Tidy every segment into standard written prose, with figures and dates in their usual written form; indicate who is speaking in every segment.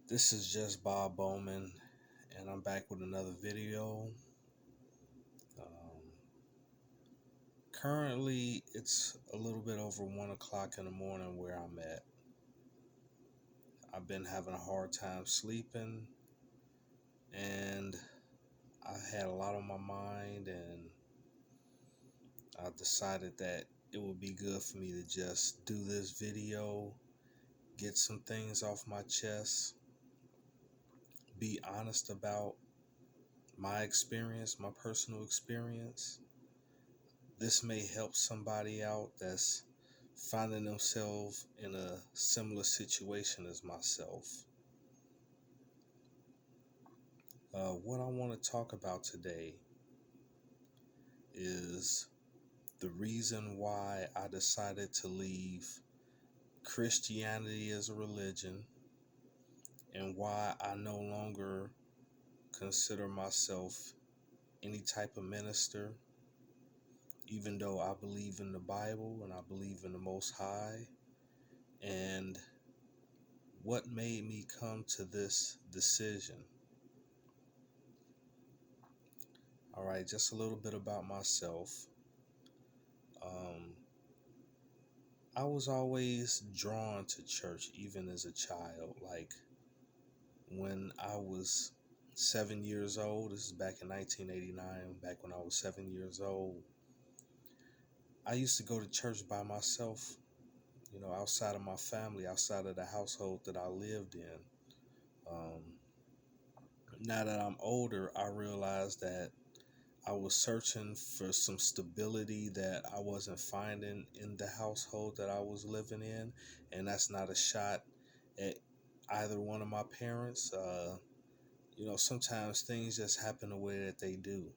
Speaker 1: This is just Bob Bowman, and I'm back with another video. Um, Currently, it's a little bit over 1 o'clock in the morning where I'm at. I've been having a hard time sleeping, and I had a lot on my mind, and I decided that it would be good for me to just do this video, get some things off my chest, be honest about my experience, my personal experience. This may help somebody out that's finding themselves in a similar situation as myself. What I want to talk about today is the reason why I decided to leave Christianity as a religion and why I no longer consider myself any type of minister, even though I believe in the Bible and I believe in the Most High, and what made me come to this decision. All right, just a little bit about myself. Um, I was always drawn to church, even as a child. Like when I was 7 years old, this is back in 1989, back when I was 7 years old, I used to go to church by myself, outside of my family, outside of the household that I lived in. Um, Now that I'm older, I realized that I was searching for some stability that I wasn't finding in the household that I was living in. And that's not a shot at either one of my parents. Sometimes things just happen the way that they do.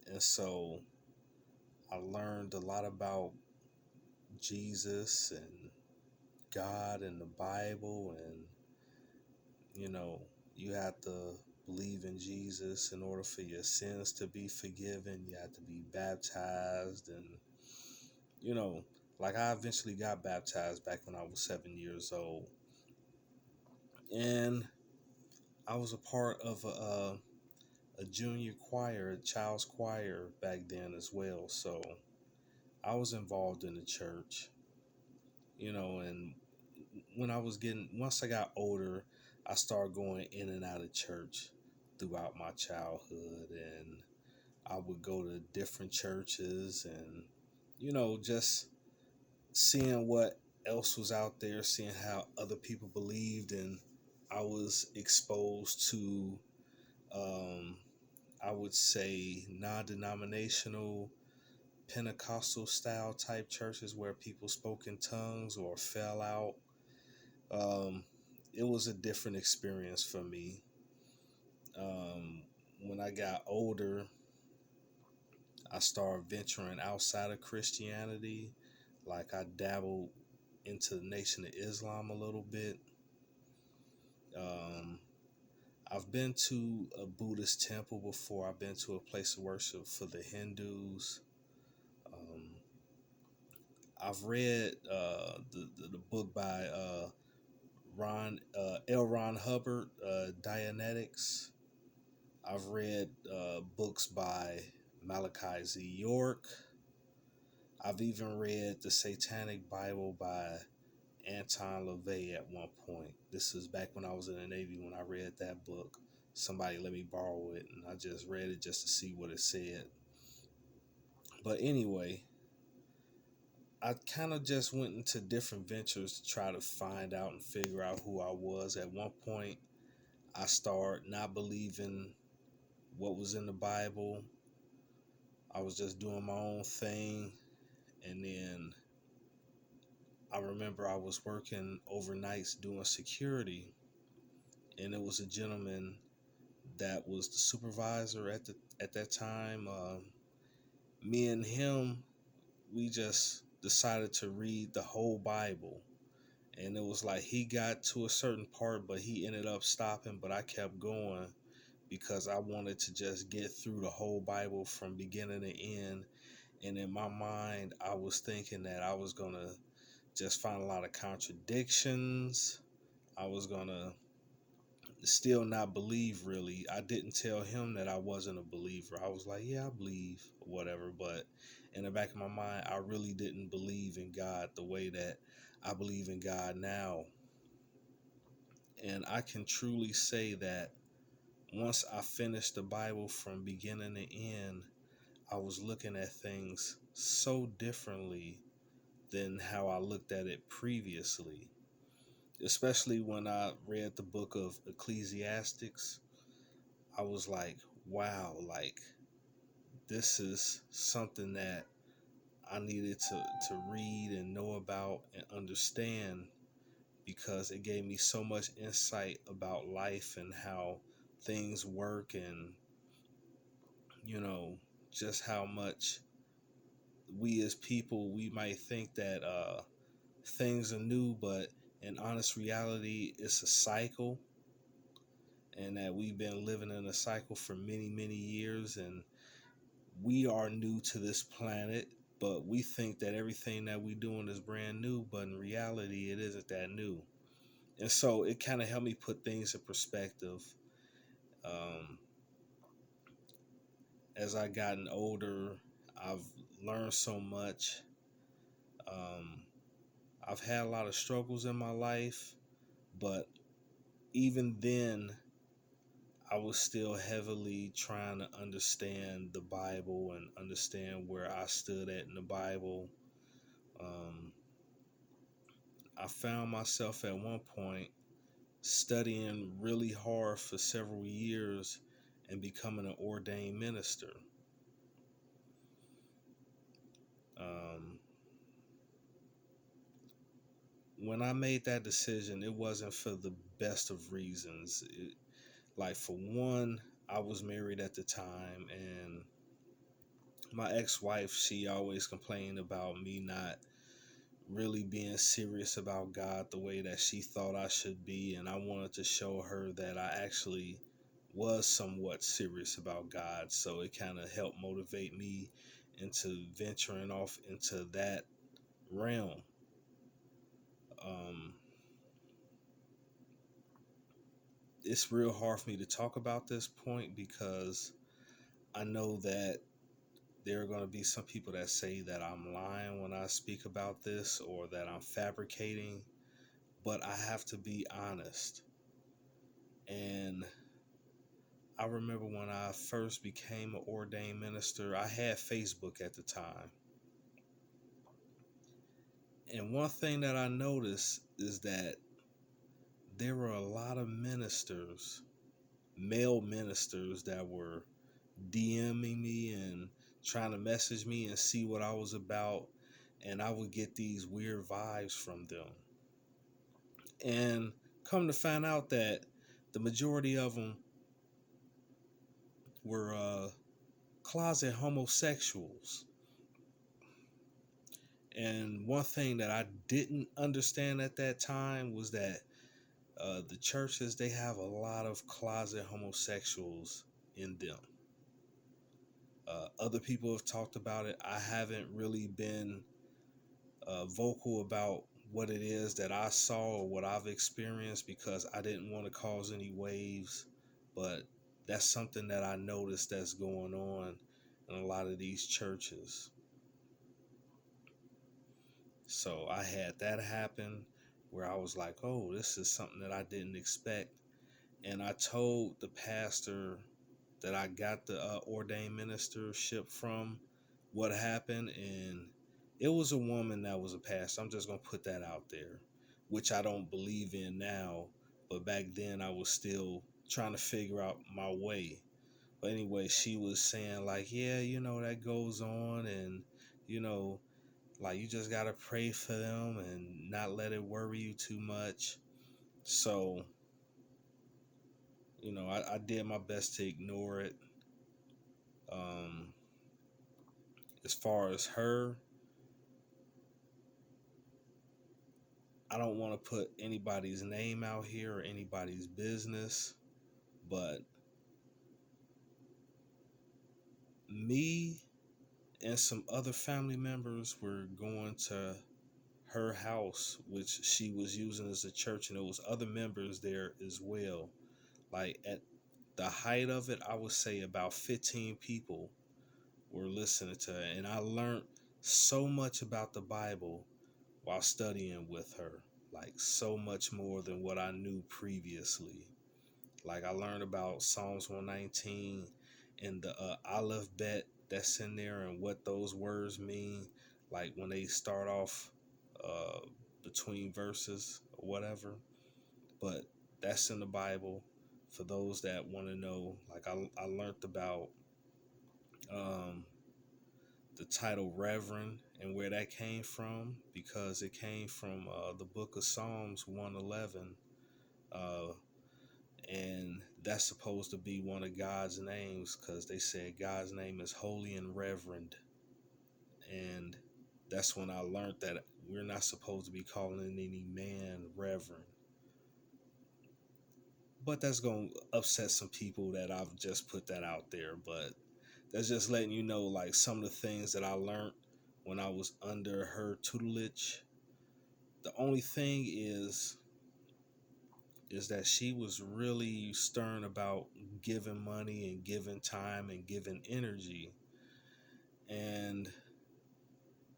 Speaker 1: And so I learned a lot about Jesus and God and the Bible. And, you have to believe in Jesus in order for your sins to be forgiven. You have to be baptized, and like I eventually got baptized back when I was 7 years old, and I was a part of a junior choir, a child's choir back then as well. So I was involved in the church, and once I got older, I started going in and out of church throughout my childhood, and I would go to different churches and, just seeing what else was out there, seeing how other people believed, and I was exposed to, um, I would say, non-denominational Pentecostal style type churches where people spoke in tongues or fell out. Um, it was a different experience for me. Um, when I got older, I started venturing outside of Christianity. Like I dabbled into the Nation of Islam a little bit. Um, I've been to a Buddhist temple before. I've been to a place of worship for the Hindus. Um, I've read the book by L. Ron Hubbard, Dianetics. I've read books by Malachi Z. York. I've even read the Satanic Bible by Anton LaVey at one point. This is back when I was in the Navy when I read that book. Somebody let me borrow it, and I just read it just to see what it said. But anyway, I kind of just went into different ventures to try to find out and figure out who I was. At one point, I started not believing what was in the Bible. I was just doing my own thing. And then I remember I was working overnights doing security, and it was a gentleman that was the supervisor at that time. Me and him, we just decided to read the whole Bible, and it was like he got to a certain part, but he ended up stopping. But I kept going because I wanted to just get through the whole Bible from beginning to end. And in my mind, I was thinking that I was gonna just find a lot of contradictions. I was gonna still not believe really. I didn't tell him that I wasn't a believer. I was like, yeah, I believe, or whatever. But in the back of my mind, I really didn't believe in God the way that I believe in God now. And I can truly say that once I finished the Bible from beginning to end, I was looking at things so differently than how I looked at it previously. Especially when I read the book of Ecclesiastics, I was like, wow, like this is something that I needed to read and know about and understand, because it gave me so much insight about life and how things work, and you know, just how much we as people, we might think that things are new, but in honest reality it's a cycle, and that we've been living in a cycle for many, many years, and we are new to this planet, but we think that everything that we're doing is brand new, but in reality it isn't that new. And so it kind of helped me put things in perspective. um, as I gotten older, I've learned so much. um, I've had a lot of struggles in my life, but even then I was still heavily trying to understand the Bible and understand where I stood at in the Bible. Um, I found myself at one point studying really hard for several years and becoming an ordained minister. Um, when I made that decision, it wasn't for the best of reasons. Like, for one, I was married at the time, and my ex-wife, she always complained about me not really being serious about God the way that she thought I should be, and I wanted to show her that I actually was somewhat serious about God. So it kind of helped motivate me into venturing off into that realm. Um, it's real hard for me to talk about this point because I know that there are going to be some people that say that I'm lying when I speak about this, or that I'm fabricating, but I have to be honest. And I remember when I first became an ordained minister, I had Facebook at the time. And one thing that I noticed is that there were a lot of ministers, male ministers, that were DMing me and trying to message me and see what I was about. And I would get these weird vibes from them. And come to find out that the majority of them were closet homosexuals. And one thing that I didn't understand at that time was that the churches, they have a lot of closet homosexuals in them. Other people have talked about it. I haven't really been vocal about what it is that I saw or what I've experienced, because I didn't want to cause any waves. But that's something that I noticed that's going on in a lot of these churches. So I had that happen where I was like, oh, this is something that I didn't expect. And I told the pastor that I got the ordained ministership from what happened. And it was a woman that was a pastor. I'm just going to put that out there, which I don't believe in now. But back then I was still trying to figure out my way. But anyway, she was saying like, yeah, that goes on. And, you know, like, you just gotta pray for them and not let it worry you too much. So, I did my best to ignore it. Um, as far as her, I don't want to put anybody's name out here or anybody's business, but me and some other family members were going to her house, which she was using as a church, and there was other members there as well. Like at the height of it, I would say about 15 people were listening to her. And I learned so much about the Bible while studying with her. Like so much more than what I knew previously. Like I learned about Psalms 119 and the Aleph Bet that's in there and what those words mean. Like when they start off uh, between verses or whatever. But that's in the Bible for those that want to know. Like I learned about um, the title Reverend and where that came from because it came from the book of Psalms 111. Uh, and that's supposed to be one of God's names because they said God's name is holy and reverend. And that's when I learned that we're not supposed to be calling any man reverend. But that's going to upset some people that I've just put that out there. But that's just letting you know, like, some of the things that I learned when I was under her tutelage. The only thing is that she was really stern about giving money and giving time and giving energy. And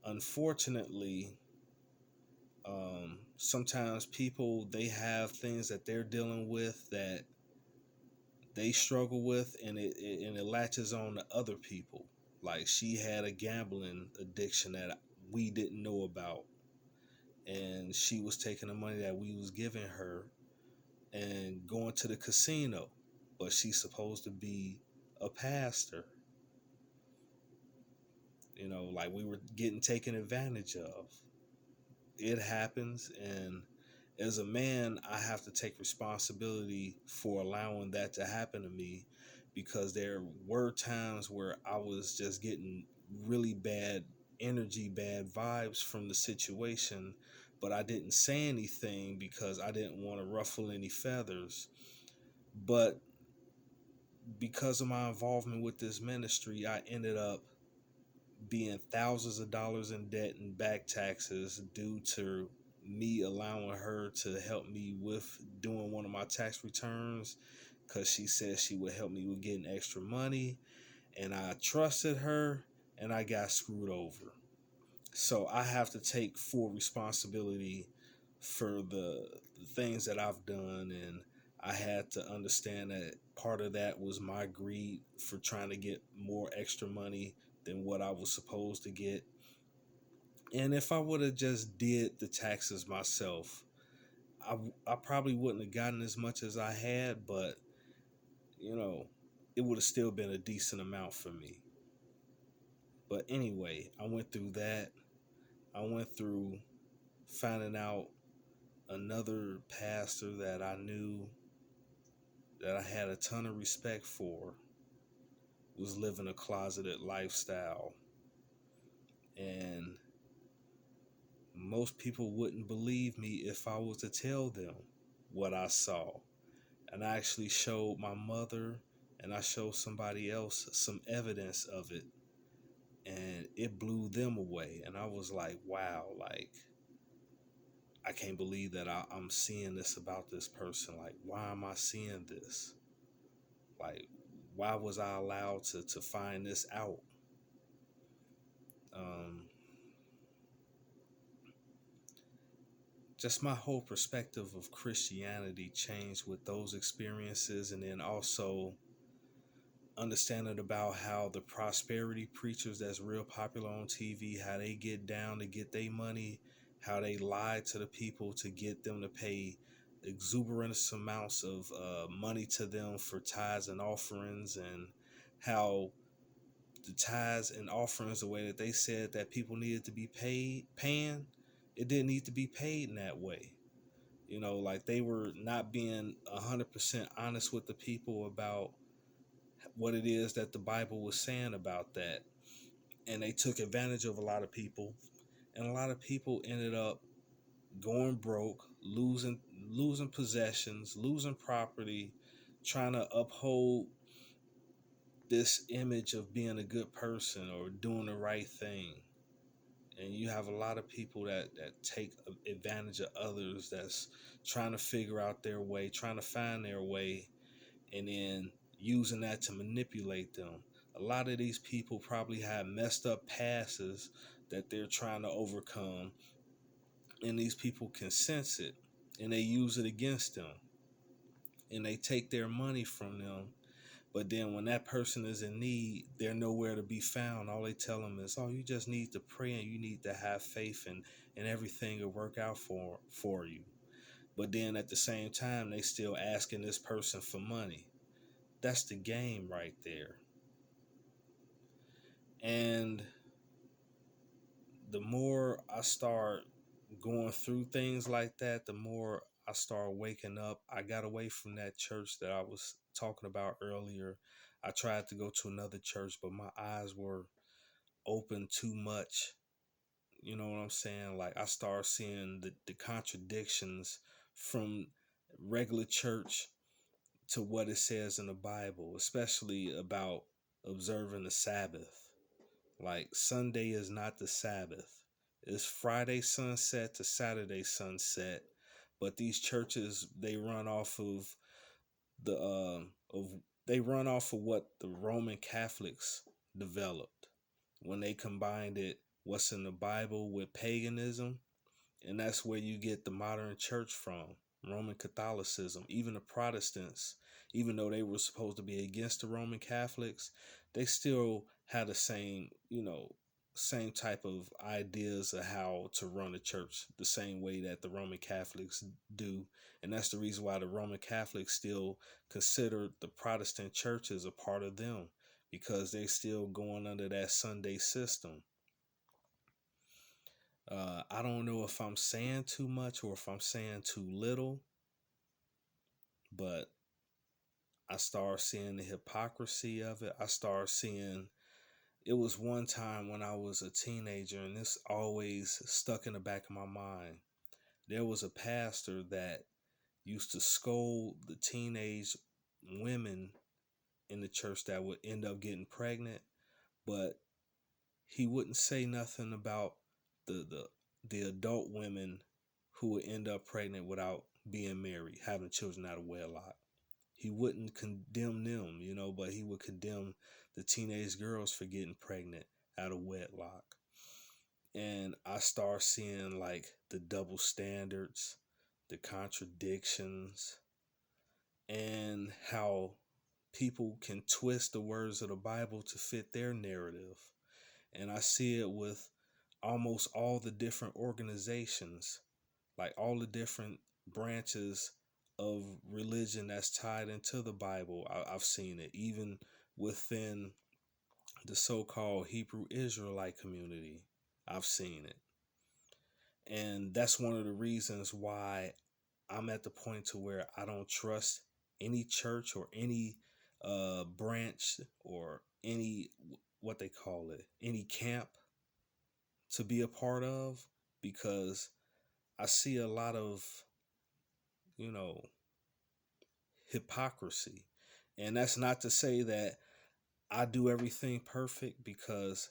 Speaker 1: unfortunately, sometimes people, they have things that they're dealing with that they struggle with, and it latches on to other people. Like she had a gambling addiction that we didn't know about, and she was taking the money that we was giving her and going to the casino, but she's supposed to be a pastor. You know, like we were getting taken advantage of. It happens, and as a man, I have to take responsibility for allowing that to happen to me because there were times where I was just getting really bad energy, bad vibes from the situation, but I didn't say anything because I didn't want to ruffle any feathers. But because of my involvement with this ministry, I ended up being thousands of dollars in debt and back taxes due to me allowing her to help me with doing one of my tax returns because she said she would help me with getting extra money, and I trusted her and I got screwed over. So I have to take full responsibility for the things that I've done, and I had to understand that part of that was my greed for trying to get more extra money than what I was supposed to get. And if I would have just did the taxes myself, I probably wouldn't have gotten as much as I had, but you know, it would have still been a decent amount for me. But anyway, I went through that. I went through finding out another pastor that I knew that I had a ton of respect for was living a closeted lifestyle. And most people wouldn't believe me if I was to tell them what I saw. And I actually showed my mother and I showed somebody else some evidence of it. And it blew them away. And I was like, wow, like, I can't believe that I'm seeing this about this person. Like, why am I seeing this? Like, why was I allowed to find this out? Um, just my whole perspective of Christianity changed with those experiences, and then also understanding about how the prosperity preachers that's real popular on TV, how they get down to get their money, how they lie to the people to get them to pay exuberant amounts of money to them for tithes and offerings, and how the tithes and offerings, the way that they said that people needed to be paying, it didn't need to be paid in that way. You know, like they were not being 100% honest with the people about what it is that the Bible was saying about that. And they took advantage of a lot of people. And a lot of people ended up going broke, losing possessions, losing property, trying to uphold this image of being a good person or doing the right thing. And you have a lot of people that take advantage of others that's trying to figure out their way, trying to find their way. and then using that to manipulate them. A lot of these people probably have messed up passes that they're trying to overcome, and these people can sense it and they use it against them, and they take their money from them. But then when that person is in need, they're nowhere to be found. All they tell them is, "Oh, you just need to pray and you need to have faith, and everything will work out for you." But then at the same time, they still asking this person for money. That's the game right there. And the more I start going through things like that, the more I start waking up. I got away from that church that I was talking about earlier. I tried to go to another church, but my eyes were open too much. You know what I'm saying? Like, I started seeing the contradictions from regular church to what it says in the Bible, especially about observing the Sabbath. Like, Sunday is not the Sabbath. It's Friday sunset to Saturday sunset. But these churches, they run off of the of they run off of what the Roman Catholics developed when they combined it, what's in the Bible, with paganism. And that's where you get the modern church from. Roman Catholicism. Even the Protestants, even though they were supposed to be against the Roman Catholics, they still had the same, same type of ideas of how to run a church, the same way that the Roman Catholics do. And that's the reason why the Roman Catholics still consider the Protestant churches a part of them, because they still going under that Sunday system. I don't know if I'm saying too much or if I'm saying too little, but I started seeing the hypocrisy of it. I started seeing, it was one time when I was a teenager, and this always stuck in the back of my mind. There was a pastor that used to scold the teenage women in the church that would end up getting pregnant, but he wouldn't say nothing about the adult women who would end up pregnant without being married, having children out of wedlock. He wouldn't condemn them, but he would condemn the teenage girls for getting pregnant out of wedlock. And I start seeing like the double standards, the contradictions, and how people can twist the words of the Bible to fit their narrative. And I see it with almost all the different organizations, like all the different branches of religion that's tied into the Bible. I've seen it even within the so-called Hebrew Israelite community. I've seen it. And that's one of the reasons why I'm at the point to where I don't trust any church or any branch or any, what they call it, any camp to be a part of, because I see a lot of, you know, hypocrisy. And that's not to say that I do everything perfect, because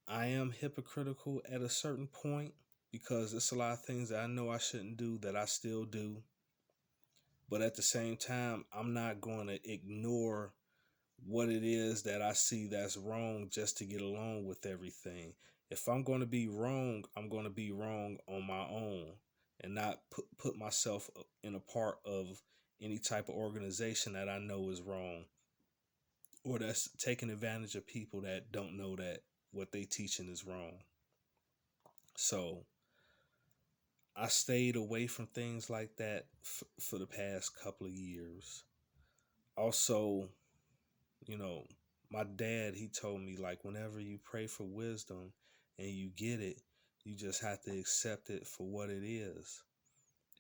Speaker 1: I am hypocritical at a certain point, because it's a lot of things that I know I shouldn't do that I still do. But at the same time, I'm not going to ignore what it is that I see that's wrong just to get along with everything. If I'm going to be wrong, I'm going to be wrong on my own, and not put myself in a part of any type of organization that I know is wrong, or that's taking advantage of people that don't know that what they teaching is wrong. So I stayed away from things like that for the past couple of years. Also, you know, my dad, he told me, like, whenever you pray for wisdom and you get it, you just have to accept it for what it is.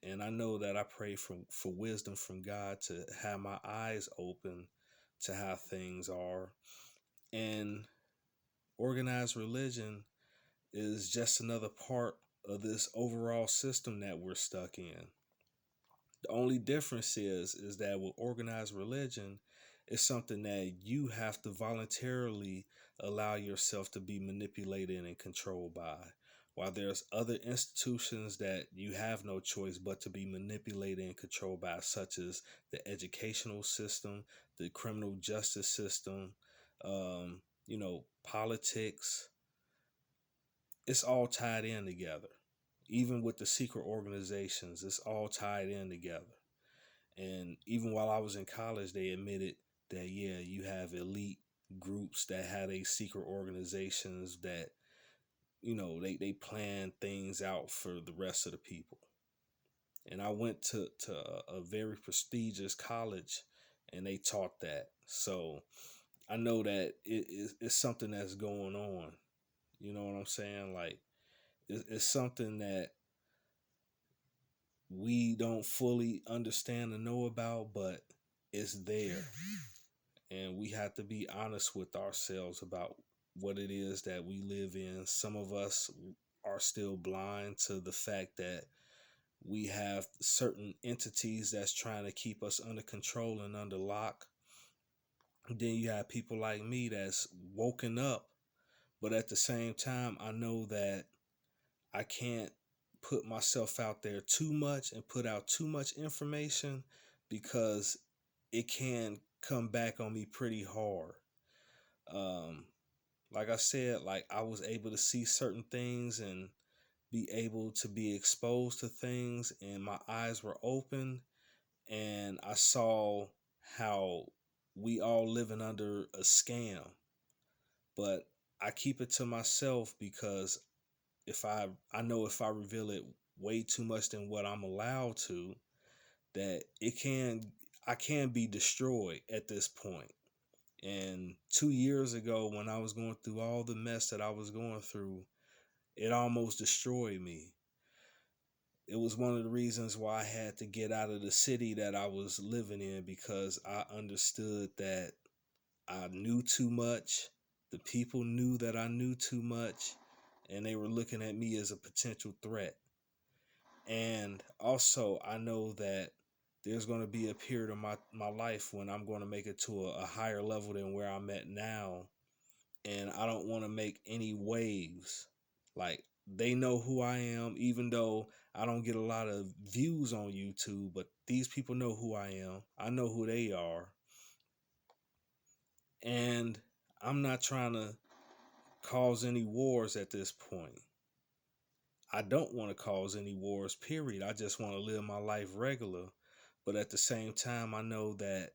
Speaker 1: And I know that I pray for wisdom from God to have my eyes open to how things are. And organized religion is just another part of this overall system that we're stuck in. The only difference is that with organized religion, it's something that you have to voluntarily allow yourself to be manipulated and controlled by. while there's other institutions that you have no choice but to be manipulated and controlled by, such as the educational system, the criminal justice system, politics. It's all tied in together. Even with the secret organizations, it's all tied in together. And even while I was in college, they admitted that, yeah, you have elite groups that had a secret organizations that, they plan things out for the rest of the people. And I went to a very prestigious college and they taught that. So I know that it's something that's going on. You know what I'm saying? Like, it's something that we don't fully understand and know about, but it's there. And we have to be honest with ourselves about what it is that we live in. Some of us are still blind to the fact that we have certain entities that's trying to keep us under control and under lock. Then you have people like me that's woken up, but at the same time, I know that I can't put myself out there too much and put out too much information, because it can come back on me pretty hard. Um, like I said, like I was able to see certain things and be able to be exposed to things, and my eyes were open, and I saw how we all living under a scam. But I keep it to myself, because I know if I reveal it way too much than what I'm allowed to, that I can be destroyed at this point. And 2 years ago, when I was going through all the mess that I was going through, it almost destroyed me. It was one of the reasons why I had to get out of the city that I was living in, because I understood that I knew too much. The people knew that I knew too much, and they were looking at me as a potential threat. And also, I know that there's going to be a period of my life when I'm going to make it to a higher level than where I'm at now. And I don't want to make any waves. Like, they know who I am, even though I don't get a lot of views on YouTube, but these people know who I am. I know who they are. And I'm not trying to cause any wars at this point. I don't want to cause any wars, period. I just want to live my life regular. But at the same time, I know that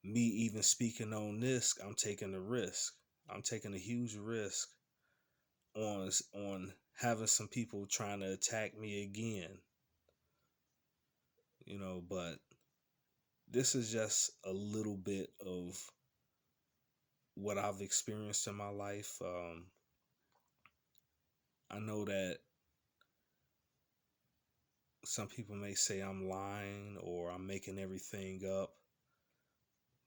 Speaker 1: me even speaking on this, I'm taking a risk. I'm taking a huge risk on having some people trying to attack me again. But this is just a little bit of what I've experienced in my life. I know that some people may say I'm lying or I'm making everything up.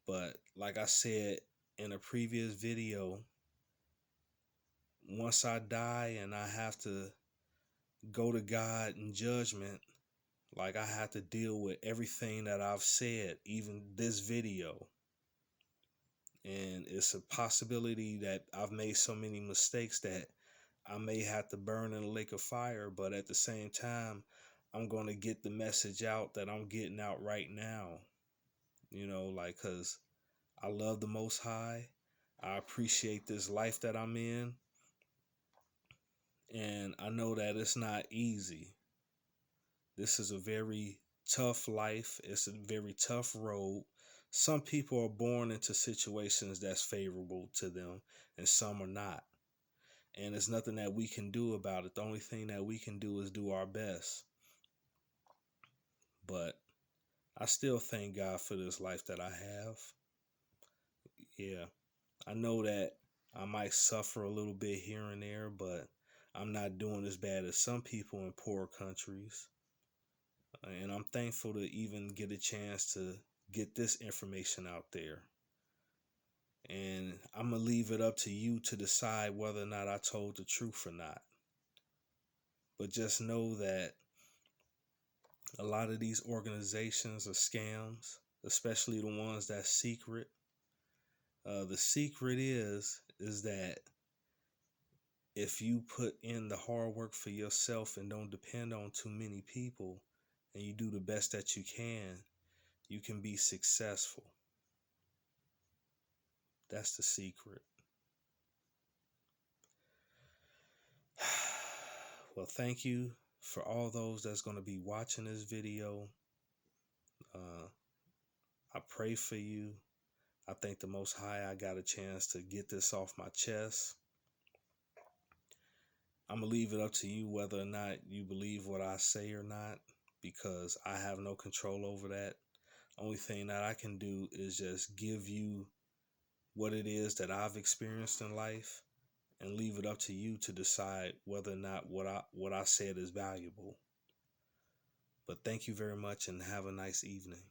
Speaker 1: But like I said in a previous video, once I die and I have to go to God in judgment, like I have to deal with everything that I've said, even this video. And it's a possibility that I've made so many mistakes that I may have to burn in a lake of fire. But at the same time, I'm going to get the message out that I'm getting out right now. Because I love the Most High. I appreciate this life that I'm in. And I know that it's not easy. This is a very tough life. It's a very tough road. Some people are born into situations that's favorable to them, and some are not. And there's nothing that we can do about it. The only thing that we can do is do our best. But I still thank God for this life that I have. Yeah, I know that I might suffer a little bit here and there, but I'm not doing as bad as some people in poor countries. And I'm thankful to even get a chance to get this information out there. And I'm going to leave it up to you to decide whether or not I told the truth or not. But just know that a lot of these organizations are scams, especially the ones that's secret. The secret is that if you put in the hard work for yourself and don't depend on too many people, and you do the best that you can be successful. That's the secret. Well, thank you for all those that's going to be watching this video. Uh, I pray for you. I thank the Most High I got a chance to get this off my chest. I'm going to leave it up to you whether or not you believe what I say or not, because I have no control over that. Only thing that I can do is just give you what it is that I've experienced in life, and leave it up to you to decide whether or not what I said is valuable. But thank you very much and have a nice evening.